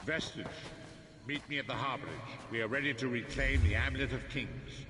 Vestige, meet me at the harborage. We are ready to reclaim the Amulet of Kings.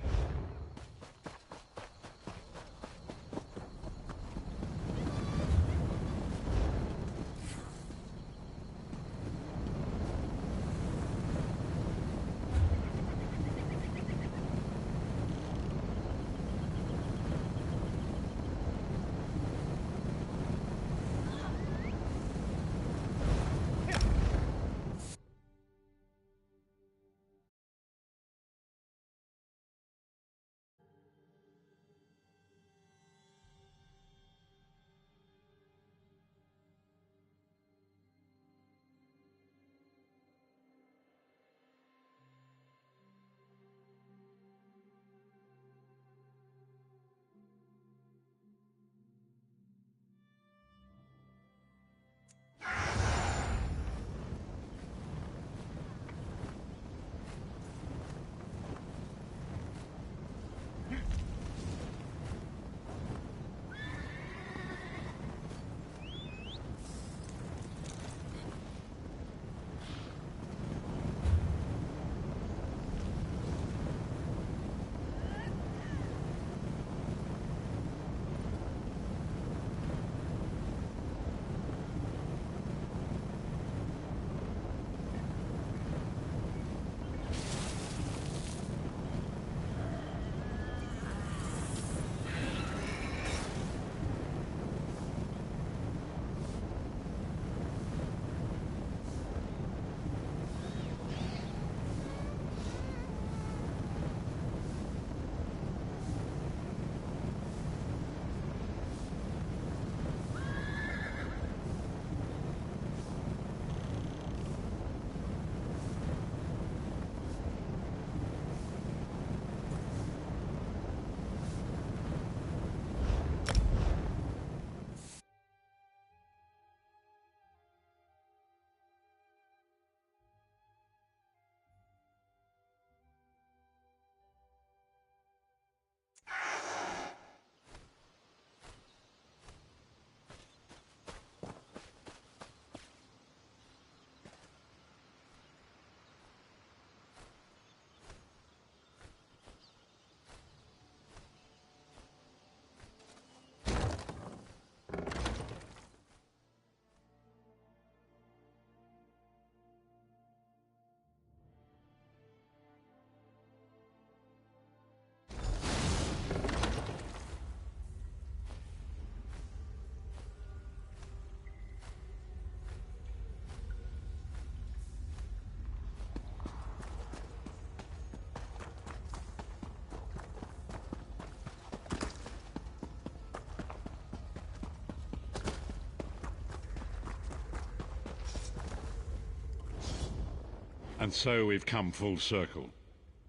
And so we've come full circle.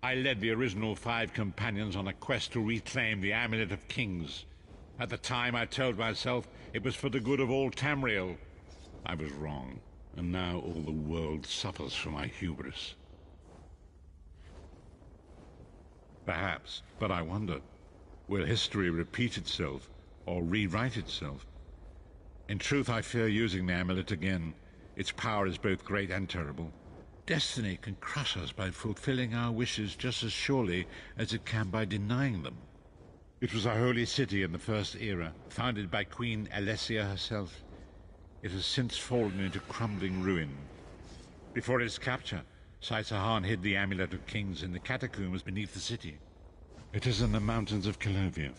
I led the original 5 companions on a quest to reclaim the Amulet of Kings. At the time, I told myself it was for the good of all Tamriel. I was wrong, and now all the world suffers from my hubris. Perhaps, but I wonder, will history repeat itself, or rewrite itself? In truth, I fear using the amulet again. Its power is both great and terrible. Destiny can crush us by fulfilling our wishes just as surely as it can by denying them. It was a holy city in the First Era, founded by Queen Alessia herself. It has since fallen into crumbling ruin. Before its capture, Saitsahan hid the Amulet of Kings in the catacombs beneath the city. It is in the mountains of Calovia,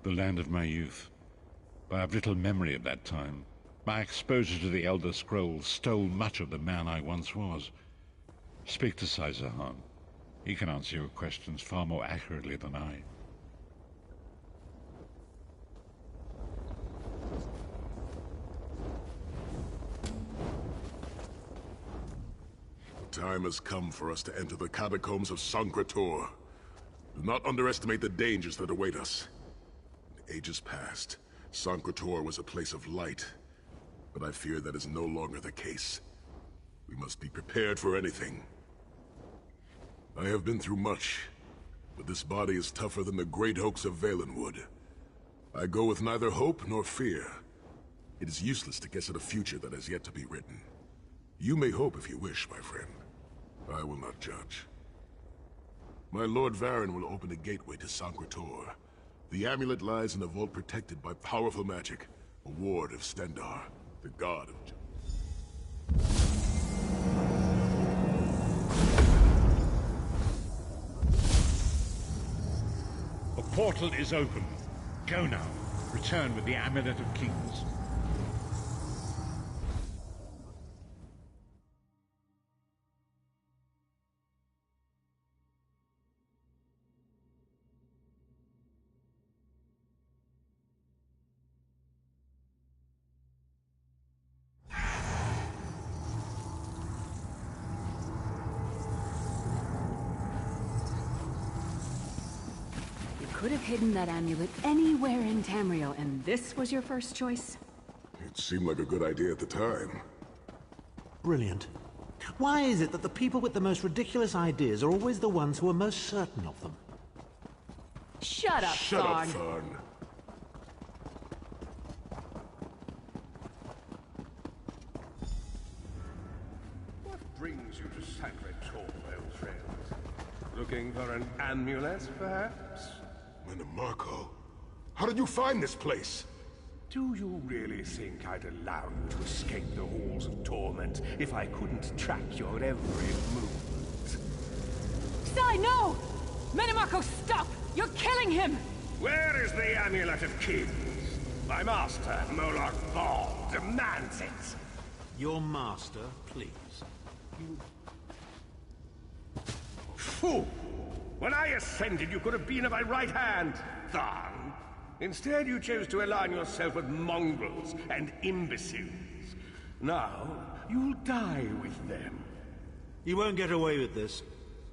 the land of my youth. But I have little memory of that time. My exposure to the Elder Scrolls stole much of the man I once was. Speak to Saitsahan. He can answer your questions far more accurately than I. The time has come for us to enter the catacombs of Sankrator. Do not underestimate the dangers that await us. In ages past, Sankrator was a place of light, but I fear that is no longer the case. We must be prepared for anything. I have been through much, but this body is tougher than the great oaks of Valenwood. I go with neither hope nor fear. It is useless to guess at a future that has yet to be written. You may hope if you wish, my friend. I will not judge. My Lord Varen will open a gateway to Sancretor. The amulet lies in a vault protected by powerful magic, a ward of Stendarr, the god of The portal is open. Go now. Return with the Amulet of Kings. Could have hidden that amulet anywhere in Tamriel, and this was your first choice? It seemed like a good idea at the time. Brilliant. Why is it that the people with the most ridiculous ideas are always the ones who are most certain of them? Shut up, Shut up, Thorn. Thorn. What brings you to Sancretor, old friend? Looking for an amulet, perhaps? Marco, how did you find this place? Do you really think I'd allow you to escape the halls of torment if I couldn't track your every movement? Sai, no! Menimarco, stop! You're killing him! Where is the Amulet of Kings? My master, Molag Bal, demands it! Your master, please. Fool! When I ascended, you could have been at my right hand, Tharn. Instead, you chose to align yourself with mongrels and imbeciles. Now, you'll die with them. You won't get away with this.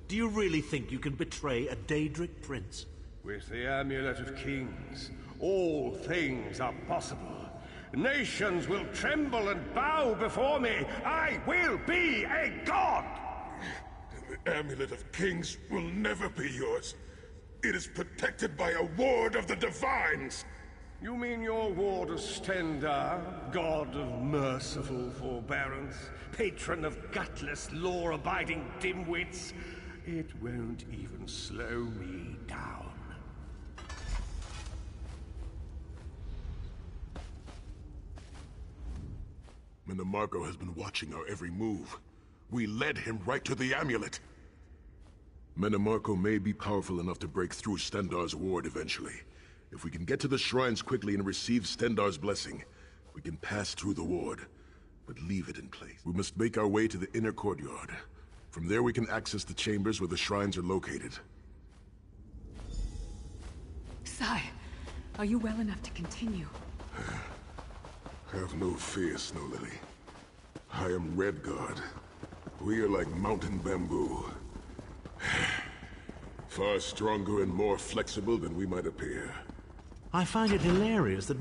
Do you really think you can betray a Daedric prince? With the Amulet of Kings, all things are possible. Nations will tremble and bow before me. I will be a god! The Amulet of Kings will never be yours. It is protected by a ward of the Divines! You mean your ward of Stendarr, god of merciful forbearance, patron of gutless, law-abiding dimwits? It won't even slow me down. Menimarco has been watching our every move. We led him right to the amulet. Menimarco may be powerful enough to break through Stendarr's ward eventually. If we can get to the shrines quickly and receive Stendarr's blessing, we can pass through the ward, but leave it in place. We must make our way to the inner courtyard. From there we can access the chambers where the shrines are located. Sai, are you well enough to continue? Have no fear, Snow Lily. I am Redguard. We are like mountain bamboo. Far stronger and more flexible than we might appear. I find it hilarious that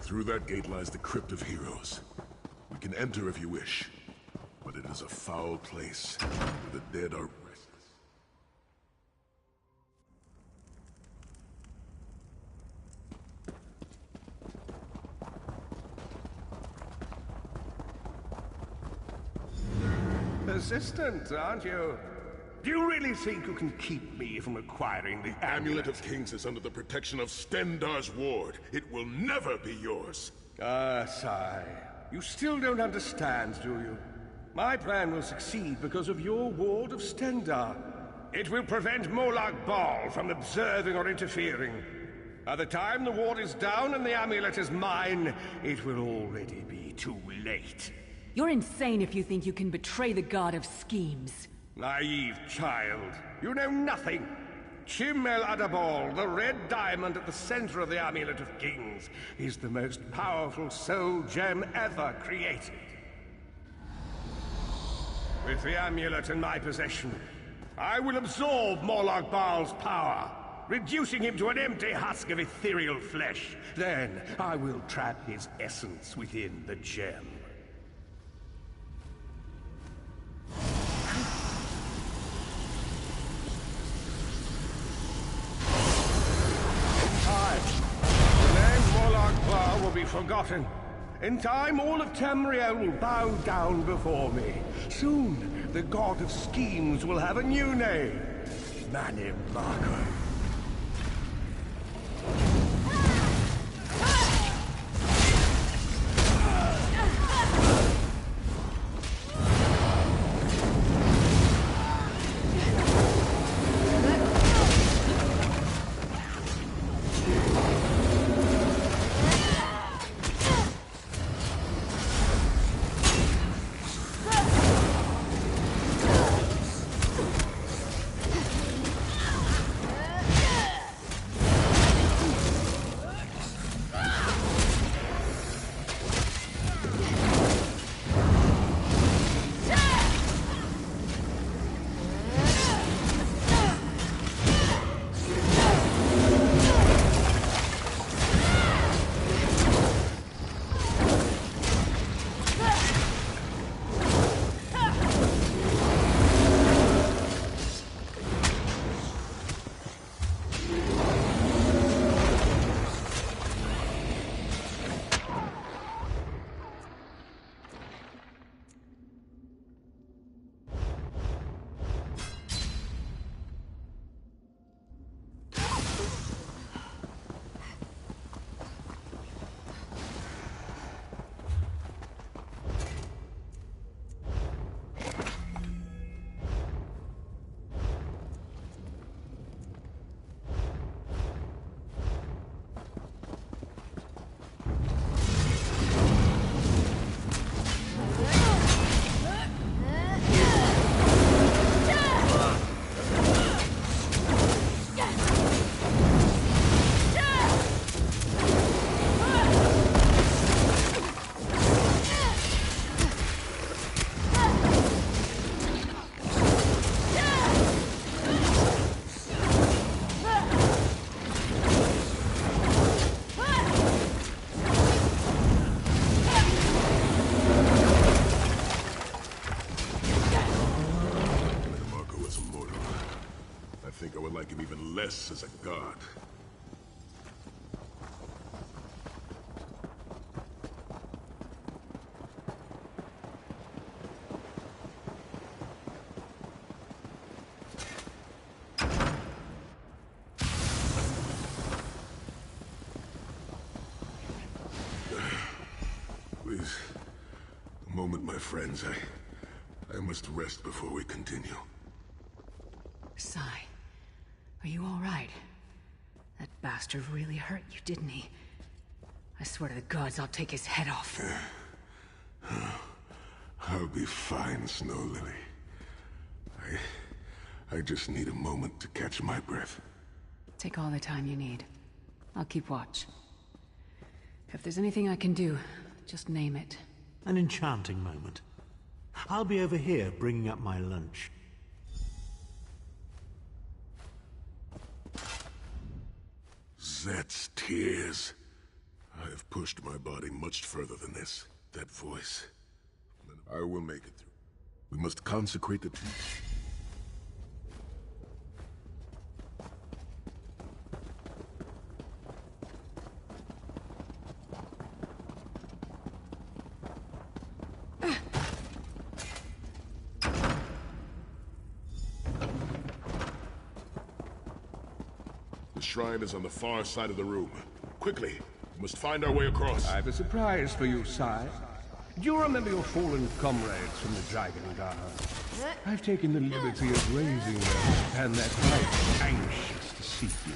Through that gate lies the Crypt of Heroes. We can enter if you wish, but it is a foul place where the dead are restless. Persistent, aren't you? Do you really think you can keep me from acquiring the Amulet of Kings is under the protection of Stendarr's ward. It will never be yours. Ah, Sai. You still don't understand, do you? My plan will succeed because of your ward of Stendarr. It will prevent Molag Bal from observing or interfering. By the time the ward is down and the amulet is mine, it will already be too late. You're insane if you think you can betray the god of schemes. Naive child. You know nothing. Chim El Adabal, the red diamond at the center of the Amulet of Kings, is the most powerful soul gem ever created. With the amulet in my possession, I will absorb Molag Bal's power, reducing him to an empty husk of ethereal flesh. Then I will trap his essence within the gem. forgotten. In time, all of Tamriel will bow down before me. Soon, the god of schemes will have a new name. Manny Marco. Less as a god. Please, a moment, my friends. I must rest before we continue. Sai. Are you all right? That bastard really hurt you, didn't he? I swear to the gods I'll take his head off. I'll be fine, Snow Lily. I just need a moment to catch my breath. Take all the time you need. I'll keep watch. If there's anything I can do, just name it. An enchanting moment. I'll be over here bringing up my lunch. Zet's tears. I have pushed my body much further than this. That voice. I will make it through. We must consecrate the truth. The shrine is on the far side of the room. Quickly, we must find our way across. I have a surprise for you, Sai. Do you remember your fallen comrades from the Dragon Guard? I've taken the liberty of raising them, and they're quite anxious to see you.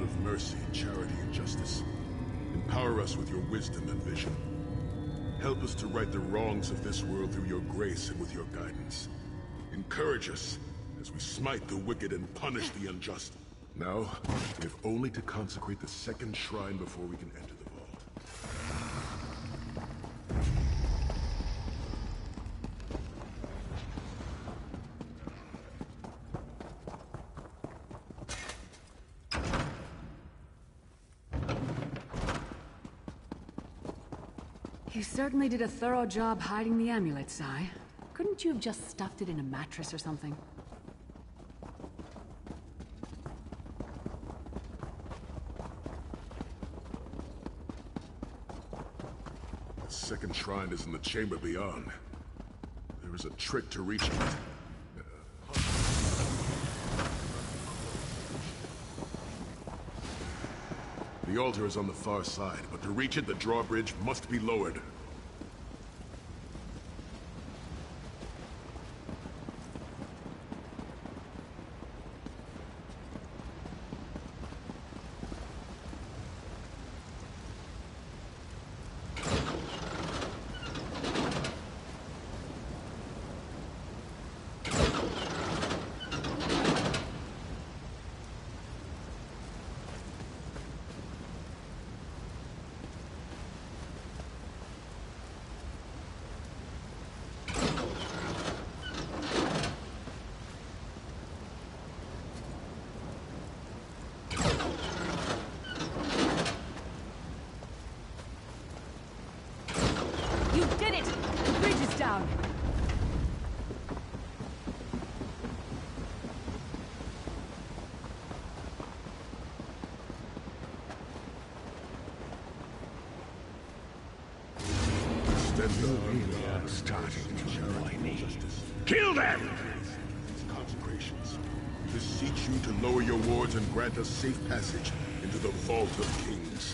of mercy, charity, and justice. Empower us with your wisdom and vision. Help us to right the wrongs of this world through your grace and with your guidance. Encourage us as we smite the wicked and punish the unjust. Now, we have only to consecrate the second shrine before we can enter the vault. You certainly did a thorough job hiding the amulet, Sai. Couldn't you have just stuffed it in a mattress or something? The second shrine is in the chamber beyond. There is a trick to reaching it. The altar is on the far side, but to reach it, the drawbridge must be lowered. You did it! The bridge is down! Starting to annoy me. Kill them! Consecrations. We beseech you to lower your wards and grant us safe passage into the Vault of Kings.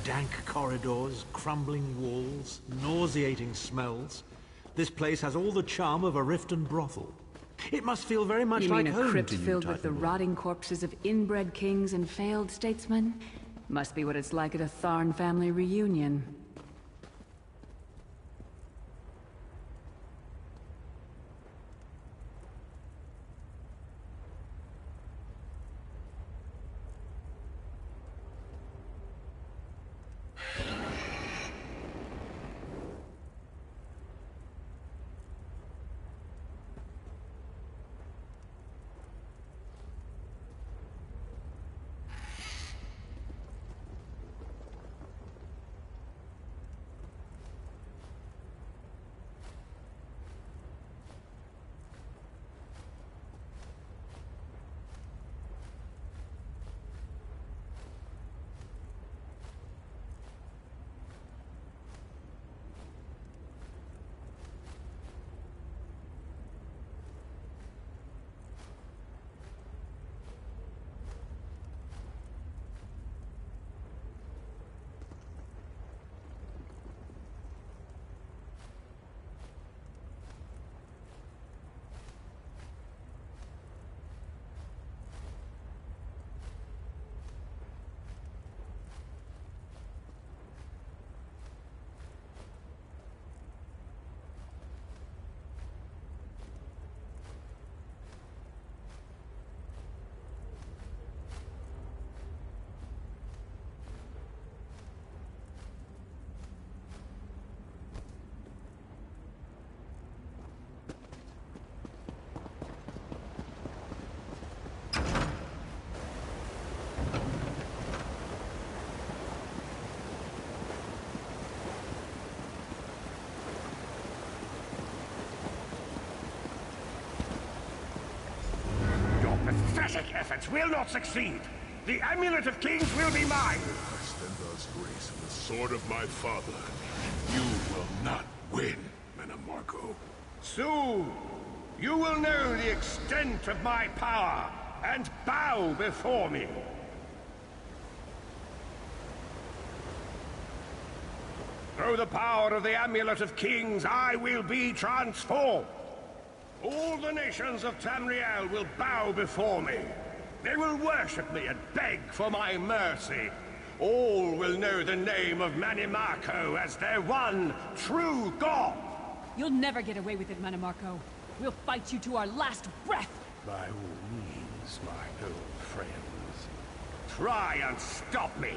Dank corridors, crumbling walls, nauseating smells. This place has all the charm of a Riften brothel. It must feel very much You like mean a home crypt to you, filled with the Titanborn. rotting corpses of inbred kings and failed statesmen? Must be what it's like at a Tharn family reunion. Your pathetic efforts will not succeed. The Amulet of Kings will be mine. By Stendar's grace and the sword of my father, you will not win, Manamarco. Soon, you will know the extent of my power and bow before me. Through the power of the Amulet of Kings, I will be transformed. All the nations of Tamriel will bow before me. They will worship me and beg for my mercy. All will know the name of Manimarco as their one true god. You'll never get away with it, Manamarco. We'll fight you to our last breath. By all means, my old friends. Try and stop me.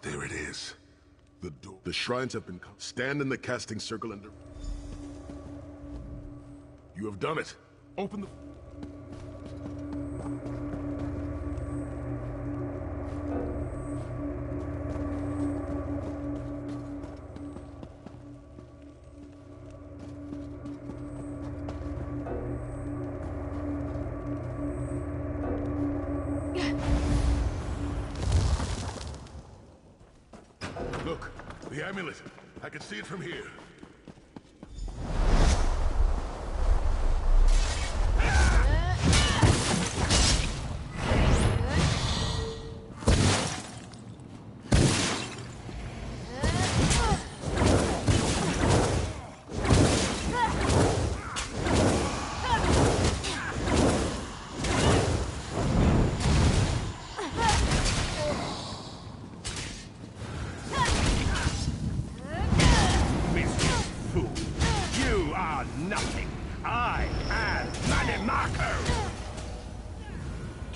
There it is. The door. The shrines have been... Stand in the casting circle and... You have done it. Open the... Look, the amulet. I can see it from here.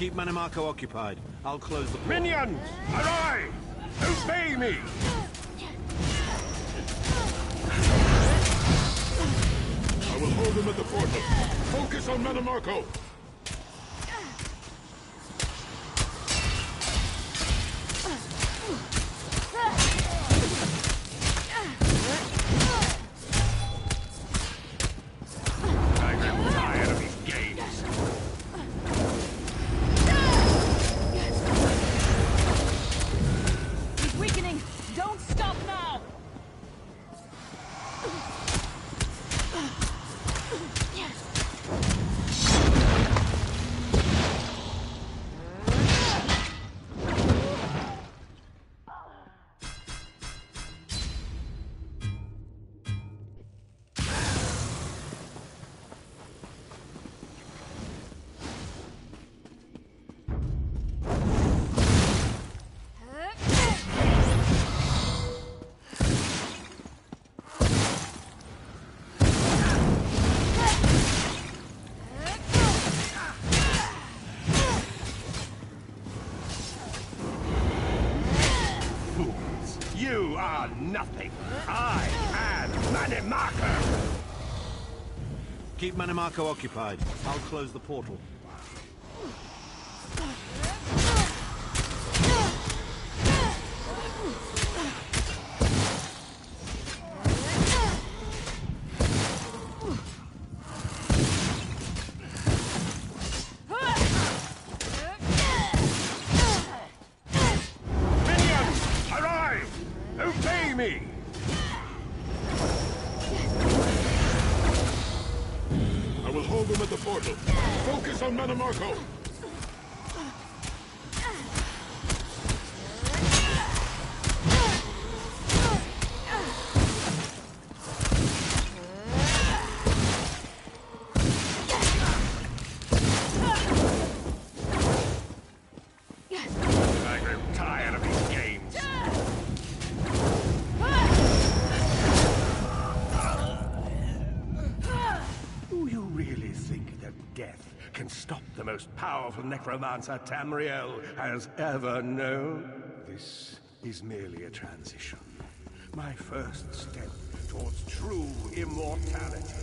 Keep Manimarco occupied. I'll close the portal. Minions, arrive! Obey me! I will hold him at the portal. Focus on Manimarco. You are nothing. I am Manimarco. Keep Manimarco occupied. I'll close the portal. Obey me! I will hold him at the portal. Focus on Manimarco. I grow tired of these games. Do you really think that death can stop the most powerful necromancer Tamriel has ever known? This is merely a transition. My first step towards true immortality.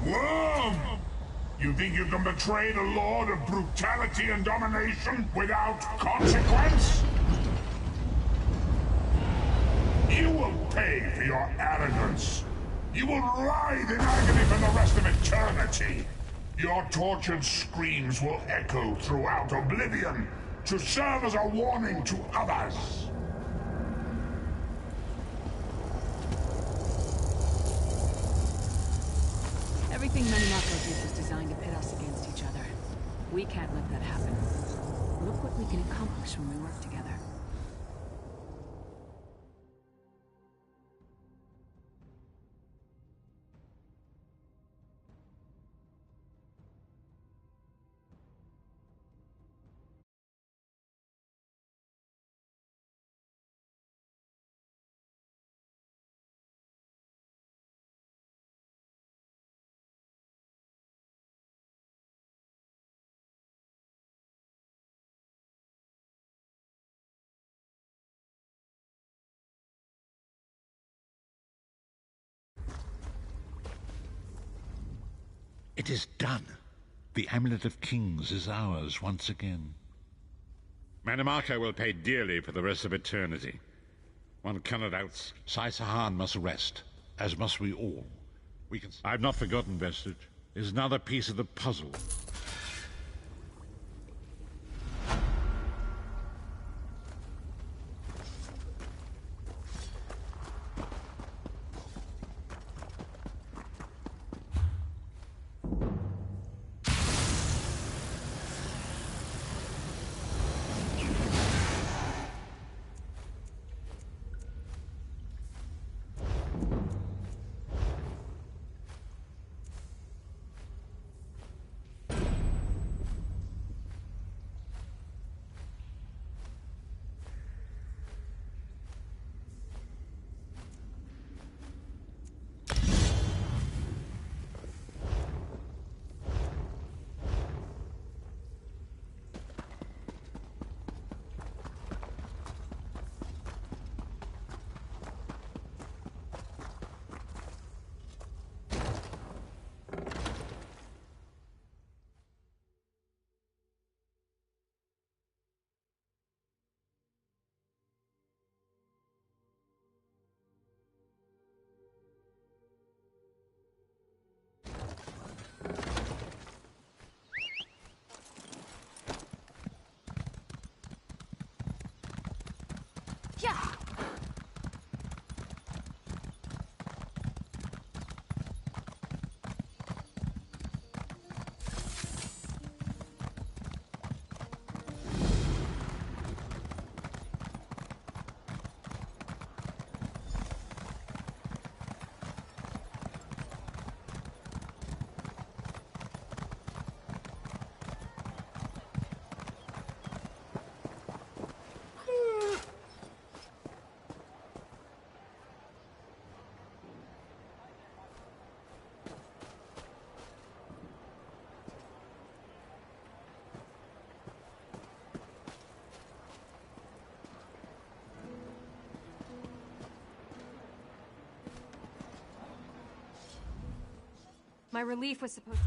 Worm! You think you can betray the Lord of brutality and domination without consequence? You will pay for your arrogance. You will writhe in agony for the rest of eternity. Your tortured screams will echo throughout oblivion to serve as a warning to others. Everything Manimarco did was designed to pit us against each other. We can't let that happen. Look what we can accomplish when we work together. It is done. The Amulet of Kings is ours once again. Manimarco will pay dearly for the rest of eternity. One cannot out. Sai-Sahan must rest, as must we all. I've not forgotten, Vestige. There's another piece of the puzzle. My relief was supposed to...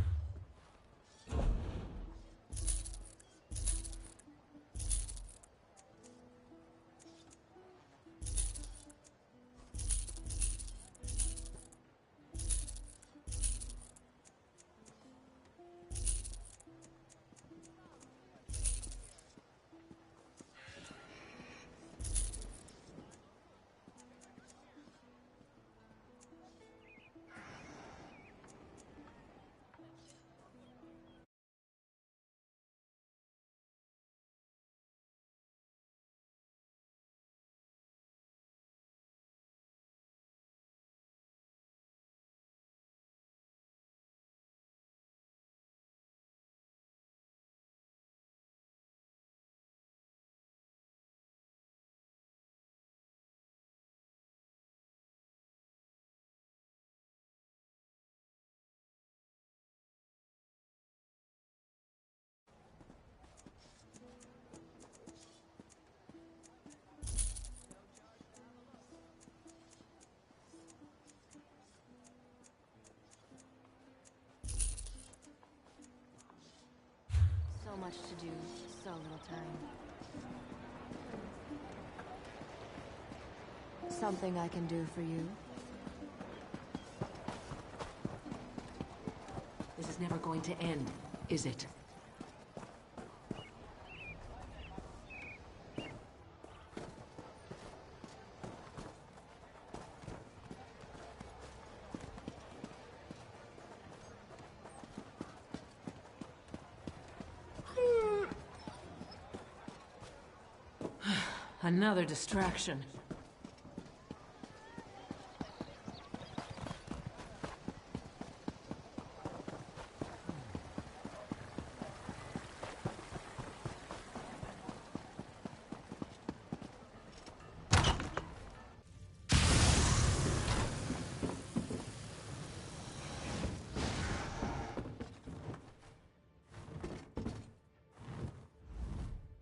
So much to do, so little time. Something I can do for you? This is never going to end, is it? Another distraction.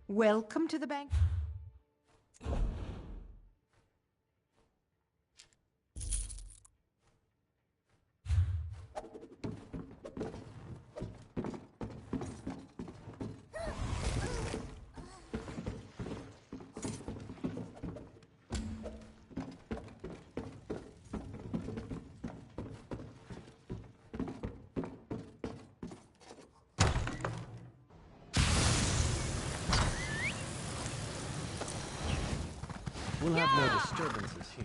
Welcome to the bank. We'll have no disturbances here.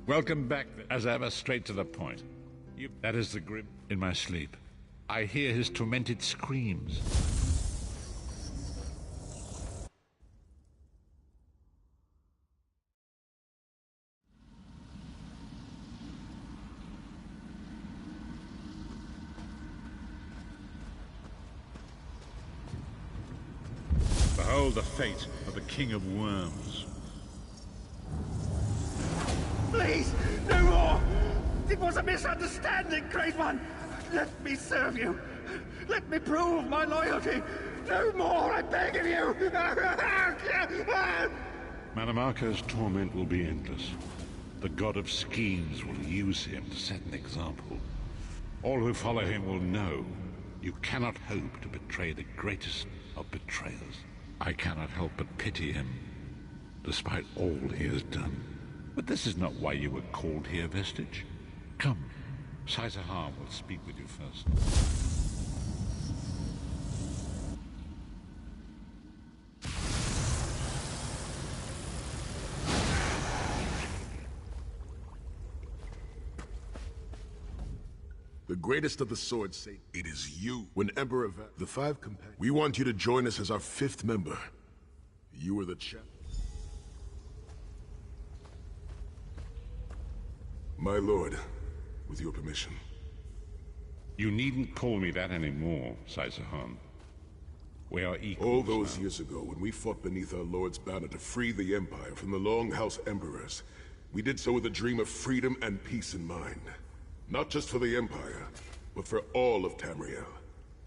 Welcome back, as ever, straight to the point. That is the grip in my sleep. I hear his tormented screams. Behold the fate of the King of Worms. Please, no more! It was a misunderstanding, Great One! Let me serve you! Let me prove my loyalty! No more, I beg of you! Manimarco's torment will be endless. The god of schemes will use him to set an example. All who follow him will know you cannot hope to betray the greatest of betrayers. I cannot help but pity him, despite all he has done. But this is not why you were called here, Vestige. Come, Saizahar will speak with you first. The greatest of the Sword Saint. It is you. When Emperor the five companions. We want you to join us as our 5th member. You are the champ. My lord, with your permission. You needn't call me that anymore, Sai-Sahan. We are equals All those now. years ago, when we fought beneath our Lord's banner to free the Empire from the Longhouse Emperors, we did so with a dream of freedom and peace in mind. Not just for the Empire, but for all of Tamriel.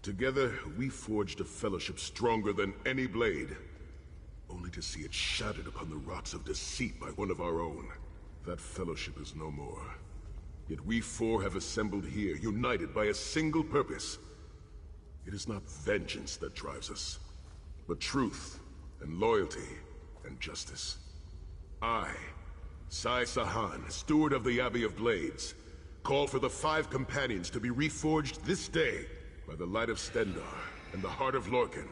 Together, we forged a fellowship stronger than any blade, only to see it shattered upon the rocks of deceit by one of our own. That fellowship is no more. Yet we 4 have assembled here, united by a single purpose. It is not vengeance that drives us, but truth, and loyalty, and justice. I, Sai-Sahan, steward of the Abbey of Blades, call for the 5 companions to be reforged this day by the light of Stendarr and the heart of Lorkhan.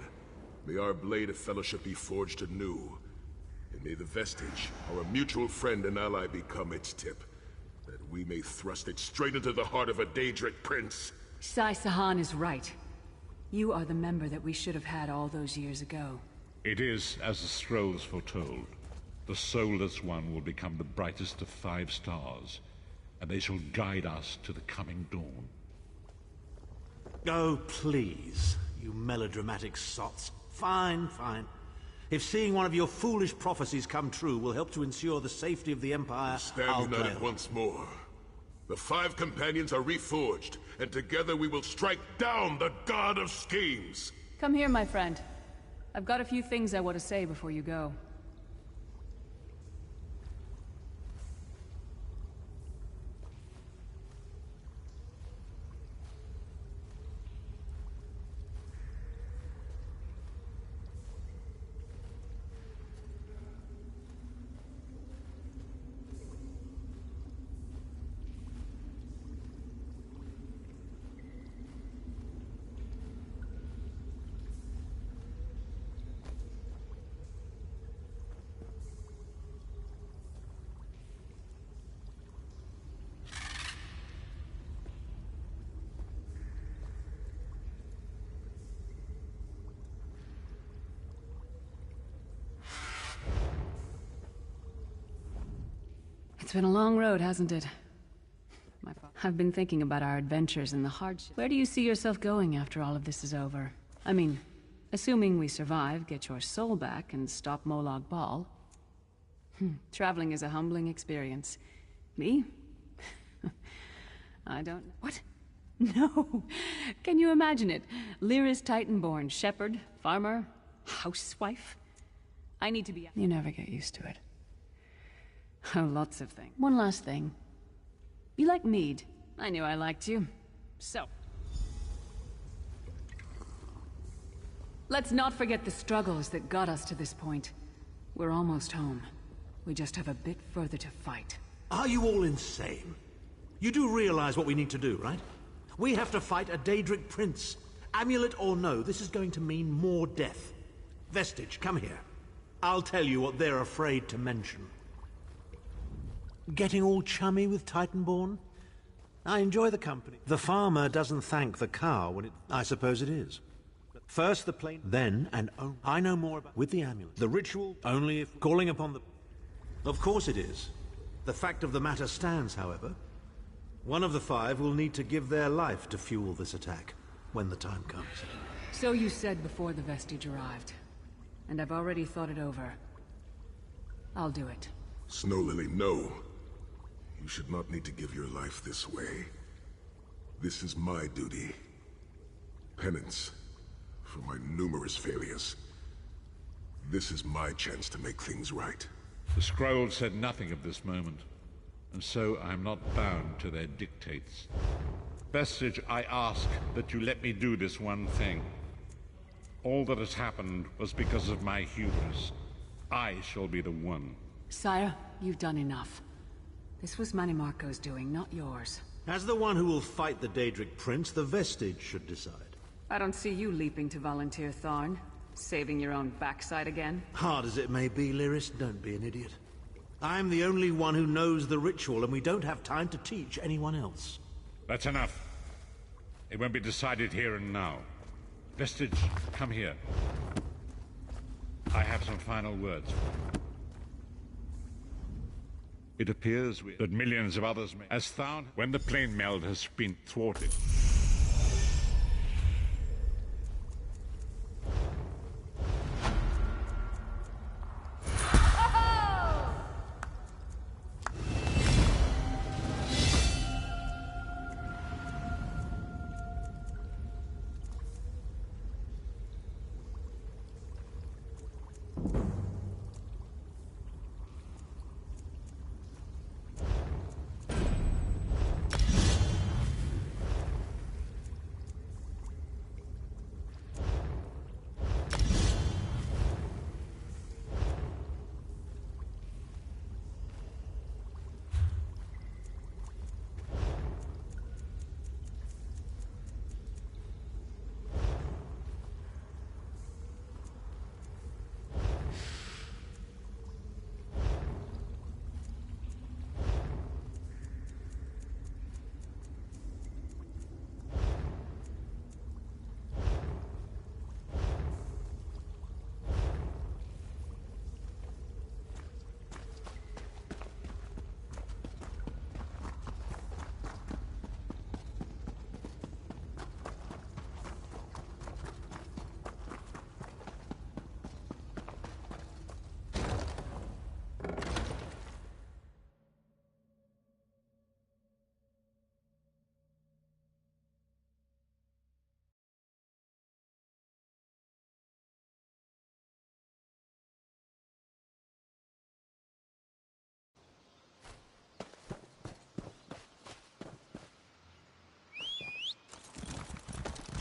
May our blade of fellowship be forged anew, and may the vestige, our mutual friend and ally, become its tip, that we may thrust it straight into the heart of a Daedric prince. Sai-Sahan is right. You are the member that we should have had all those years ago. It is as the scrolls foretold. The soulless one will become the brightest of 5 stars, and they shall guide us to the coming dawn. Oh, please, you melodramatic sots. Fine, fine. If seeing one of your foolish prophecies come true will help to ensure the safety of the Empire, Stand I'll united play once more. The 5 companions are reforged, and together we will strike down the God of Schemes! Come here, my friend. I've got a few things I want to say before you go. It's been a long road, hasn't it? I've been thinking about our adventures and the hardship. Where do you see yourself going after all of this is over? I mean, assuming we survive, get your soul back, and stop Molag Bal. Traveling is a humbling experience. Me? I don't... What? No! Can you imagine it? Lyris Titanborn, shepherd, farmer, housewife? I need to be... You never get used to it. Oh, lots of things. One last thing. You like mead. I knew I liked you. So. Let's not forget the struggles that got us to this point. We're almost home. We just have a bit further to fight. Are you all insane? You do realize what we need to do, right? We have to fight a Daedric prince. Amulet or no, this is going to mean more death. Vestige, come here. I'll tell you what they're afraid to mention. Getting all chummy with Titanborn? I enjoy the company. The farmer doesn't thank the cow when it... I suppose it is. First the plain, then and only... I know more about... With the amulet. The ritual, only if... Calling upon the... Of course it is. The fact of the matter stands, however. One of the 5 will need to give their life to fuel this attack, when the time comes. So you said before the vestige arrived. And I've already thought it over. I'll do it. Snow Lily, no. You should not need to give your life this way. This is my duty. Penance for my numerous failures. This is my chance to make things right. The scroll said nothing of this moment, and so I am not bound to their dictates. Vestige, I ask that you let me do this one thing. All that has happened was because of my hubris. I shall be the one. Sire, you've done enough. This was Manimarco's doing, not yours. As the one who will fight the Daedric prince, the Vestige should decide. I don't see you leaping to volunteer, Tharn. Saving your own backside again. Hard as it may be, Lyris, don't be an idiot. I'm the only one who knows the ritual, and we don't have time to teach anyone else. That's enough. It won't be decided here and now. Vestige, come here. I have some final words for you. It appears that millions of others may, as Thaun, when the plane meld has been thwarted.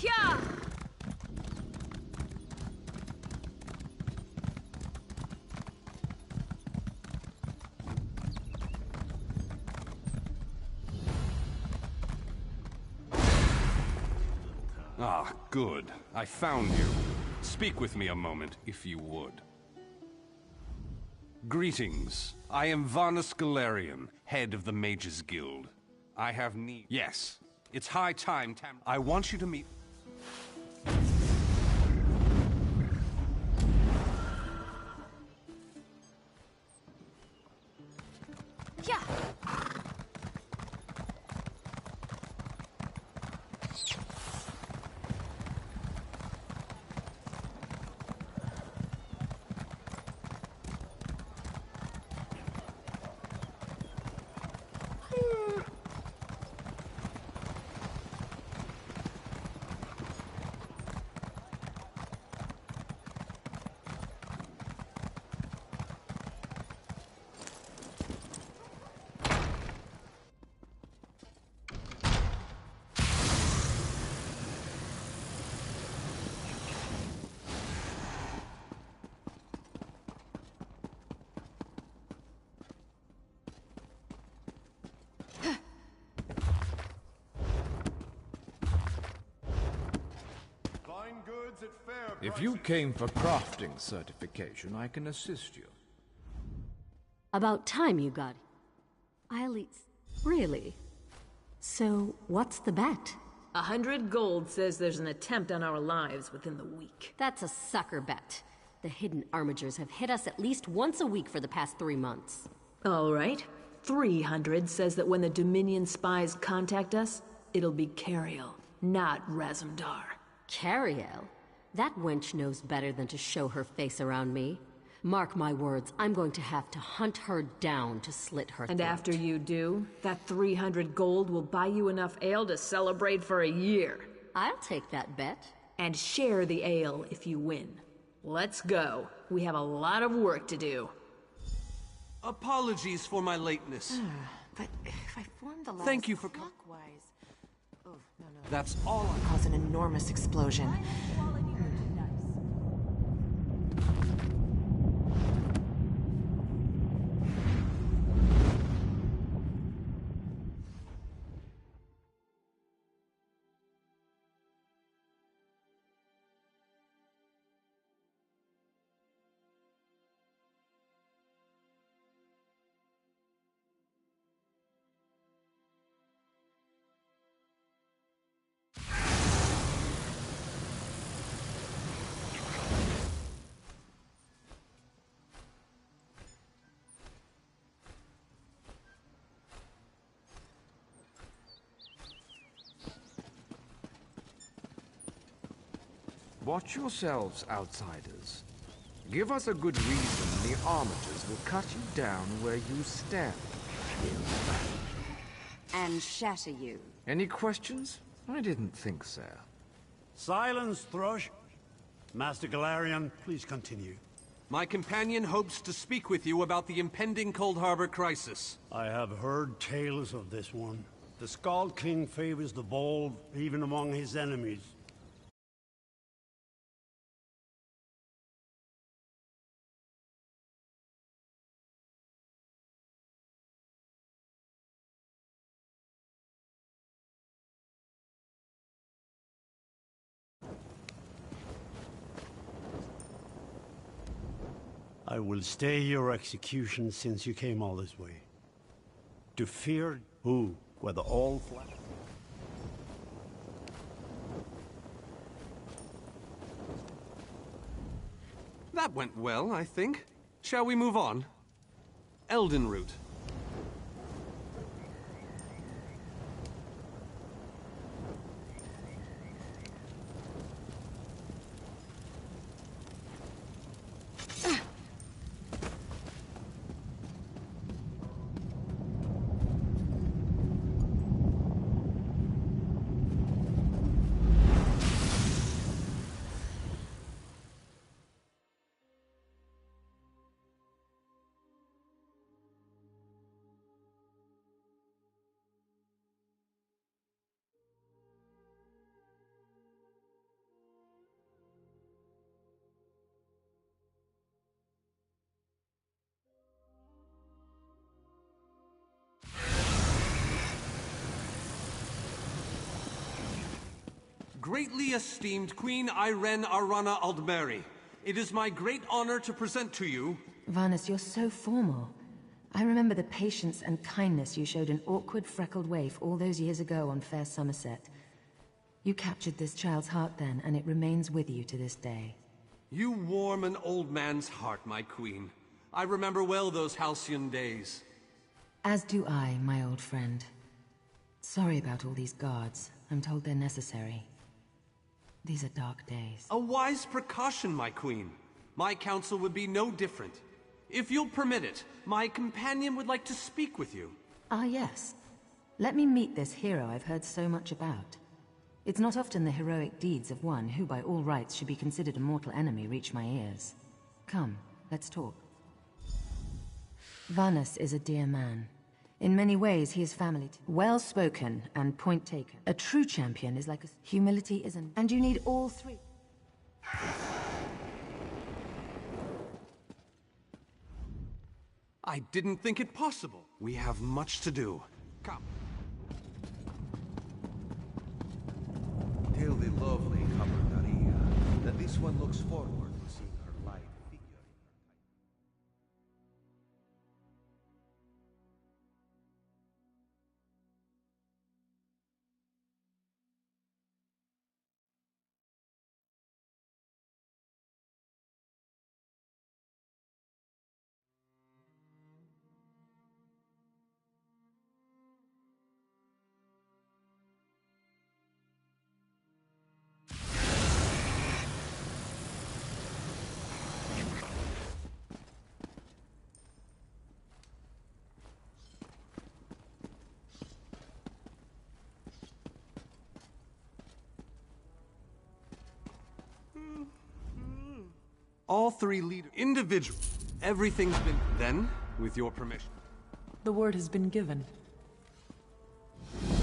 Yeah! Ah, good. I found you. Speak with me a moment, if you would. Greetings. I am Varnus Galarian, head of the Mages Guild. I have need... Yes. It's high time, I want you to meet... Yeah! If you came for crafting certification, I can assist you. About time you got it. Really? So, what's the bet? 100 gold says there's an attempt on our lives within the week. That's a sucker bet. The hidden armigers have hit us at least once a week for the past 3 months. All right. 300 says that when the Dominion spies contact us, it'll be Cariel, not Razumdar. Cariel? That wench knows better than to show her face around me. Mark my words, I'm going to have to hunt her down to slit her And throat. after you do, that 300 gold will buy you enough ale to celebrate for a year. I'll take that bet. And share the ale if you win. Let's go. We have a lot of work to do. Apologies for my lateness. But if I form the last Thank you for clockwise... Oh, no. That's all I... Cause an enormous explosion. Watch yourselves, outsiders. Give us a good reason, the Armators will cut you down where you stand. And shatter you. Any questions? I didn't think so. Silence, Thrush. Master Galarian, please continue. My companion hopes to speak with you about the impending Cold Harbor crisis. I have heard tales of this one. The Skald King favors the bold, even among his enemies. I will stay your execution since you came all this way. To fear who, whether all flat. That went well, I think. Shall we move on? Elden Root. Greatly esteemed Queen Irene Arana Aldmeri, it is my great honor to present to you... Varnus, you're so formal. I remember the patience and kindness you showed an awkward, freckled waif all those years ago on fair Somerset. You captured this child's heart then, and it remains with you to this day. You warm an old man's heart, my queen. I remember well those halcyon days. As do I, my old friend. Sorry about all these guards. I'm told they're necessary. These are dark days. A wise precaution, my queen. My counsel would be no different. If you'll permit it, my companion would like to speak with you. Ah, yes. Let me meet this hero I've heard so much about. It's not often the heroic deeds of one who by all rights should be considered a mortal enemy reach my ears. Come, let's talk. Varnus is a dear man. In many ways, he is family to well-spoken and point taken. A true champion is like a... Humility isn't... And you need all three. I didn't think it possible. We have much to do. Come. Tell the lovely Camardaria that this one looks forward to seeing her light figure. All three leaders, individual. Everything's been... Then, with your permission. The word has been given.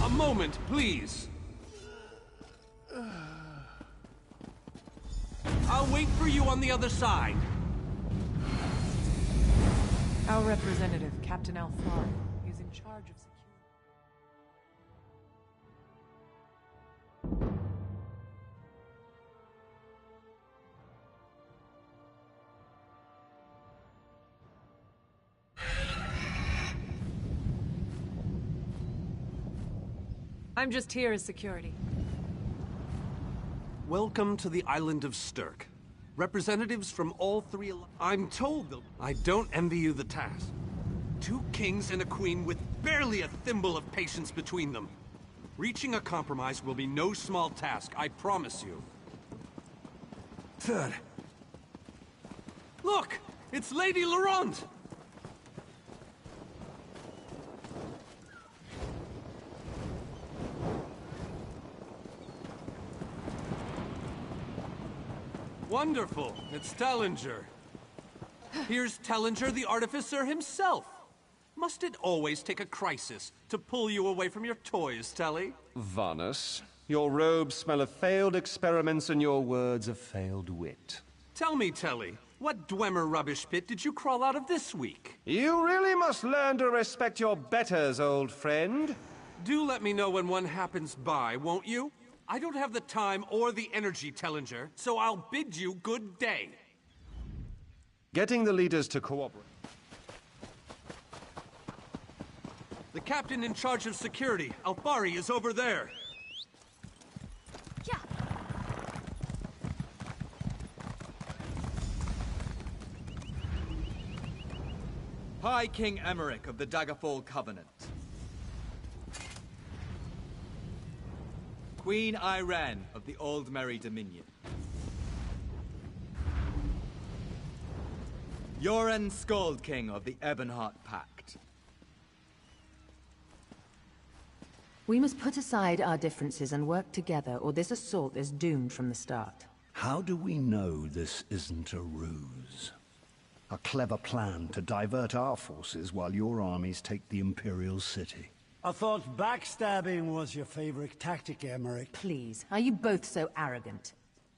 A moment, please. I'll wait for you on the other side. Our representative, Captain Alfar, is in charge of security. I'm just here as security. Welcome to the island of Stirk. Representatives from all three... I'm told they'll... I don't envy you the task. 2 kings and a queen with barely a thimble of patience between them. Reaching a compromise will be no small task, I promise you. Third. Look! It's Lady Laurent! Wonderful. It's Tellinger. Here's Tellinger, the artificer himself. Must it always take a crisis to pull you away from your toys, Telly? Vanus, your robes smell of failed experiments and your words of failed wit. Tell me, Telly, what Dwemer rubbish pit did you crawl out of this week? You really must learn to respect your betters, old friend. Do let me know when one happens by, won't you? I don't have the time or the energy, Tellinger, so I'll bid you good day. Getting the leaders to cooperate. The captain in charge of security, Alfari, is over there. Yeah. High King Emmerich of the Daggerfall Covenant. Queen Irene of the Old Merry Dominion. Yoren Skald King of the Ebonheart Pact. We must put aside our differences and work together, or this assault is doomed from the start. How do we know this isn't a ruse? A clever plan to divert our forces while your armies take the Imperial City. I thought backstabbing was your favorite tactic, Emmerich. Please, are you both so arrogant?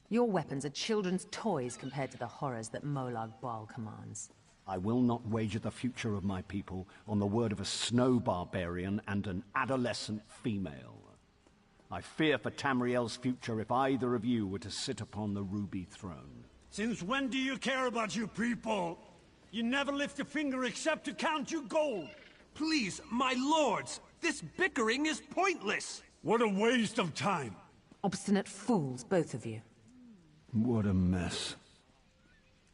Your weapons are children's toys compared to the horrors that Molag Bal commands. I will not wager the future of my people on the word of a snow barbarian and an adolescent female. I fear for Tamriel's future if either of you were to sit upon the Ruby Throne. Since when do you care about your people? You never lift a finger except to count your gold. Please, my lords, this bickering is pointless. What a waste of time. Obstinate fools, both of you. What a mess.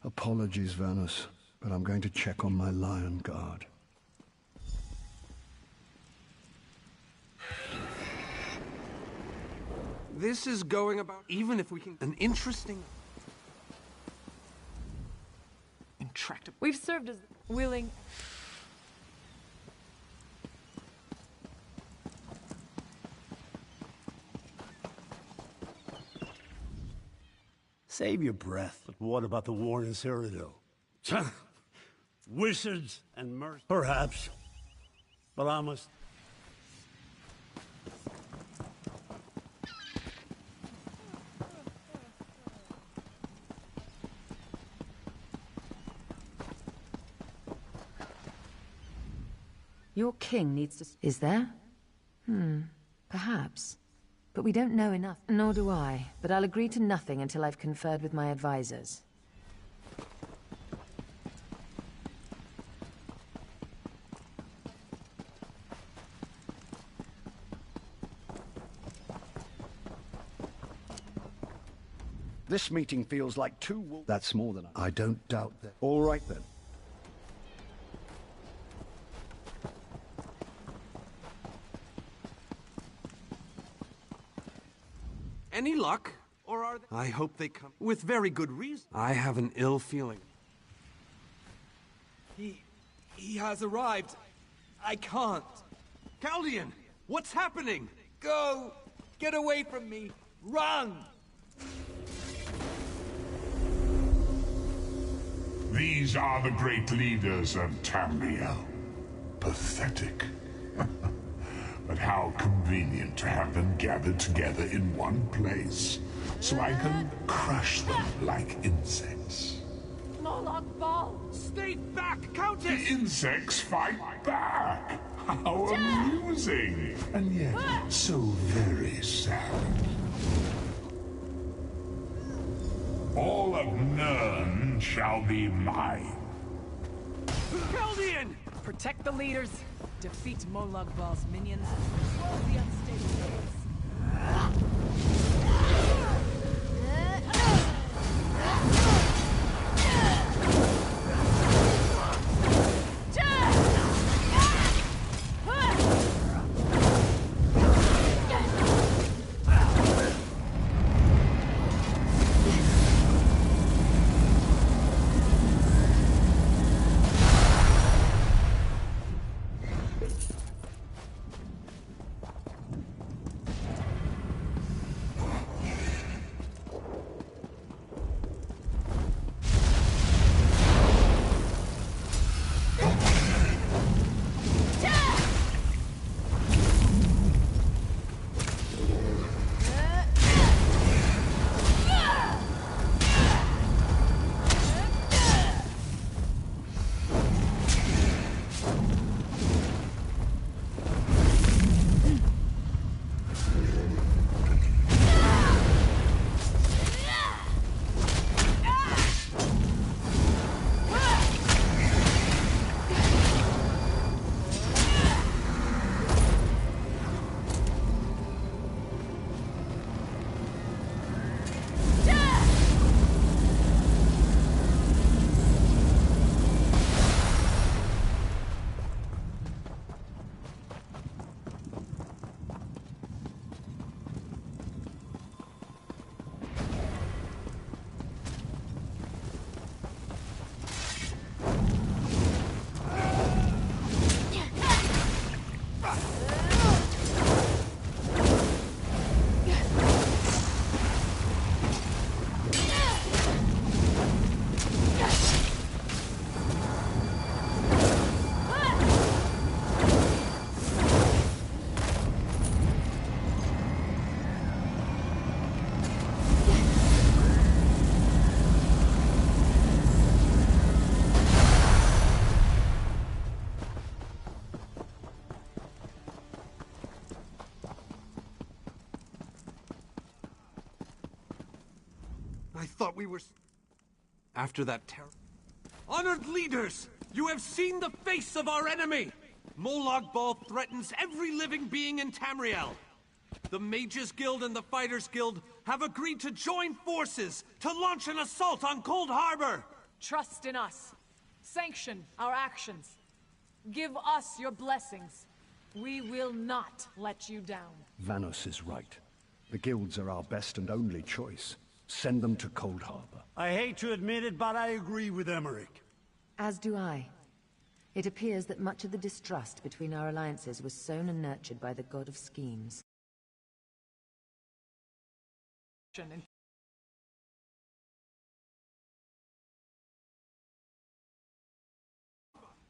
Apologies, Vanus, but I'm going to check on my lion guard. This is going about, even if we can, an interesting... intractable... We've served as willing... Save your breath. But what about the war in Cyrodiil? Wizards and mercy. Perhaps. But I must... Your king needs to... Is there? Perhaps. But we don't know enough. Nor do I. But I'll agree to nothing until I've conferred with my advisors. This meeting feels like two wolves. That's more than I don't doubt that. All right, then. Any luck? Or are they... I hope they come with very good reason. I have an ill feeling. He has arrived. I can't. Chaldean, what's happening? Go! Get away from me! Run! These are the great leaders of Tamriel. Pathetic. But how convenient to have them gathered together in one place, so I can crush them like insects. Molag Bal! Stay back, Countess! The insects fight back! How amusing! And yet, so very sad. All of Nirn shall be mine. Chaldean! Protect the leaders, defeat Molag Bal's minions, slow the unstable waves. I thought we were... After that terror... Honored leaders! You have seen the face of our enemy! Molag Bal threatens every living being in Tamriel. The Mages Guild and the Fighters Guild have agreed to join forces to launch an assault on Cold Harbor! Trust in us. Sanction our actions. Give us your blessings. We will not let you down. Vanos is right. The guilds are our best and only choice. Send them to Cold Harbor. I hate to admit it, but I agree with Emmerich. As do I. It appears that much of the distrust between our alliances was sown and nurtured by the god of schemes.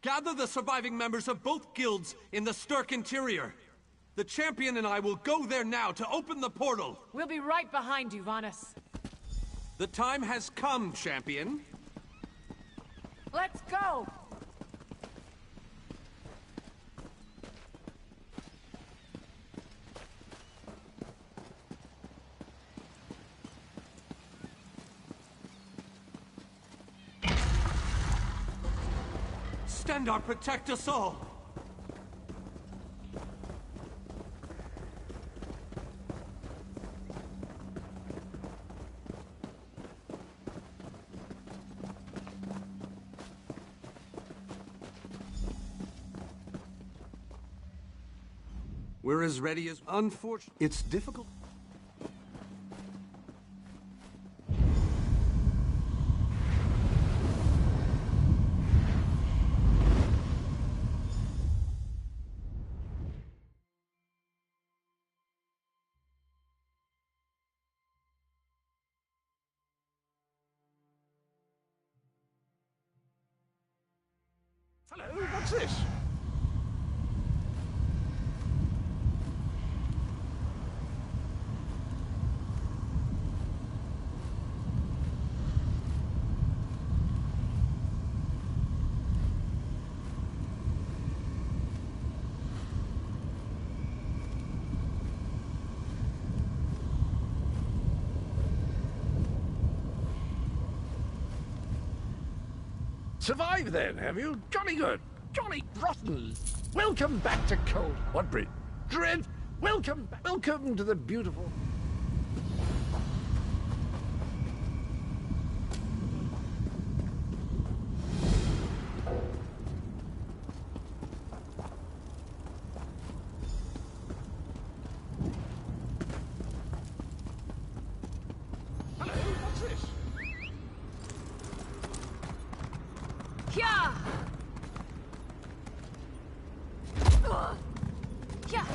Gather the surviving members of both guilds in the Sturk interior. The champion and I will go there now to open the portal. We'll be right behind you, Vanus. The time has come, champion. Let's go! Stendar, protect us all! We're as ready as... Unfortunately, it's difficult. Hello, what's this? Survived then, have you? Jolly good. Jolly rotten. Welcome back to Cold. What Brit? Dread. Welcome back. Welcome to the beautiful... Hello, what's this? Yeah! Yeah!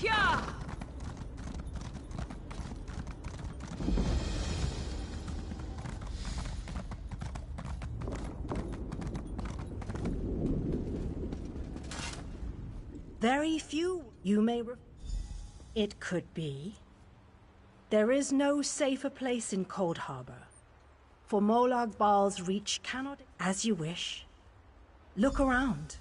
Yeah! Very few, you may It could be. There is no safer place in Cold Harbor. For Molag Bal's reach cannot... As you wish. Look around.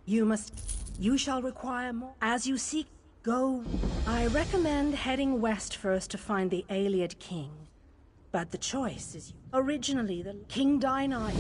You shall require more. As you seek, go... I recommend heading west first to find the Ayleid King. But the choice is... Originally, the King Dinah...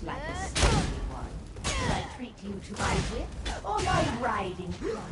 like a sturdy one. Shall I treat you to my whip or my riding crop?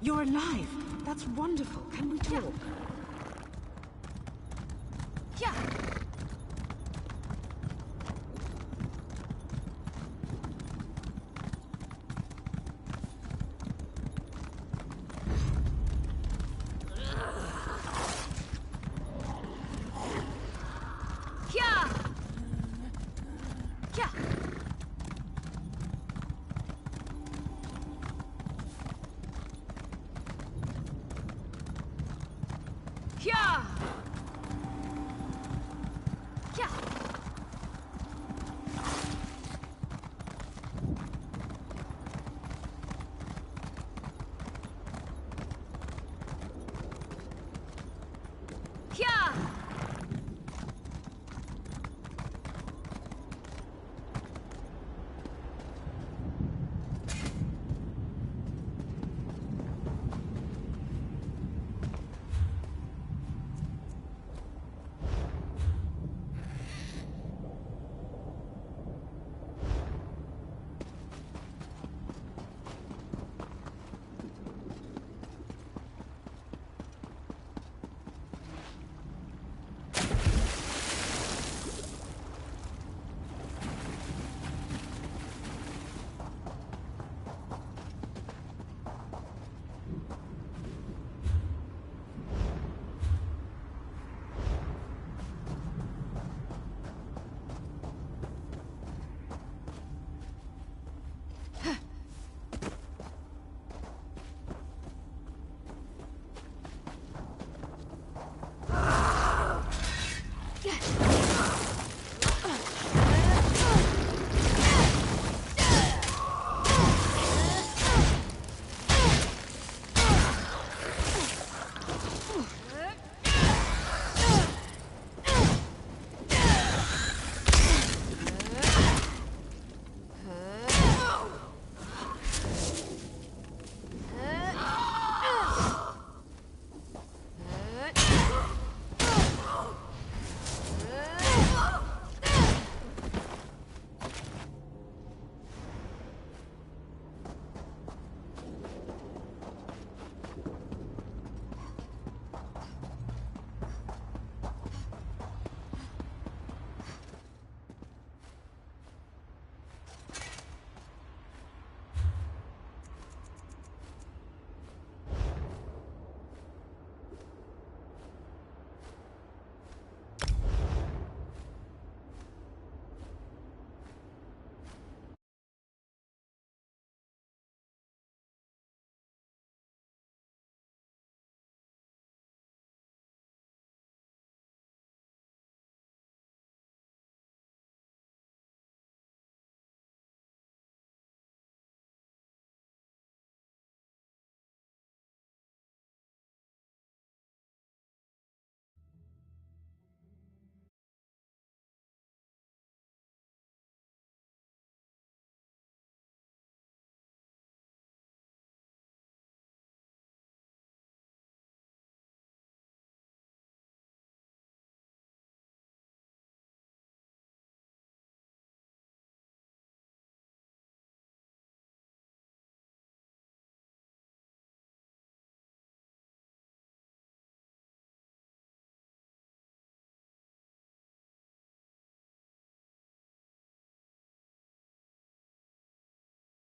You're alive. That's wonderful. Can we talk? Yeah. Yeah. Yeah. Yeah.